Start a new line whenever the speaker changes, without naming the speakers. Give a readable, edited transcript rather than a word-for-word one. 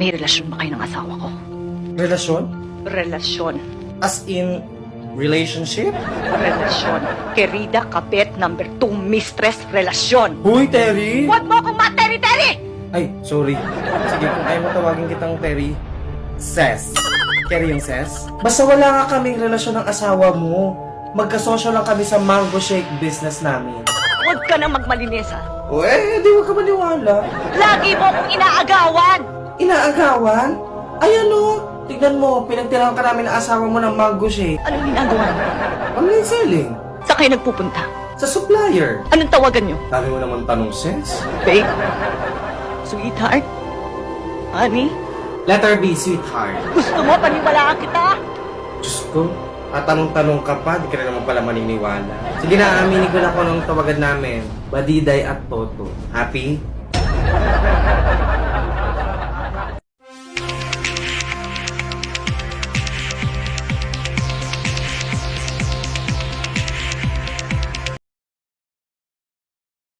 May relasyon ba kayo ng asawa ko?
Relasyon?
Relasyon.
As in, relationship?
Relasyon. Querida Kapit number 2 mistress relasyon.
Huy, Terry!
Huwag mo akong materi-teri!
Ay, sorry. Sige, kung ayaw mo tawagin kitang Terry, Ses. Terry yung Ses? Basta wala nga kaming relasyon ng asawa mo. Magkasosyo lang kami sa mango shake business namin.
Huwag ka nang magmalinis ha.
O di wag ka maniwala.
Lagi mo akong inaagawan!
Inaagawan? Ay ano, tignan mo, pinagtirahan ka namin ng asawa mo ng mango shake.
Anong ginagawa mo?
Online selling.
Saan kayo nagpupunta?
Sa supplier.
Anong tawagan nyo?
Dami mo naman tanong, Ses.
Babe? Sweetheart? Honey?
Letter B, sweetheart.
Gusto mo paniwalaan kita?
Diyos ko, tanong-tanong ka pa, di ka na naman pala maniniwala. Sige na, aminin ko na kung anong tawagan namin. Badiday at Toto. Happy?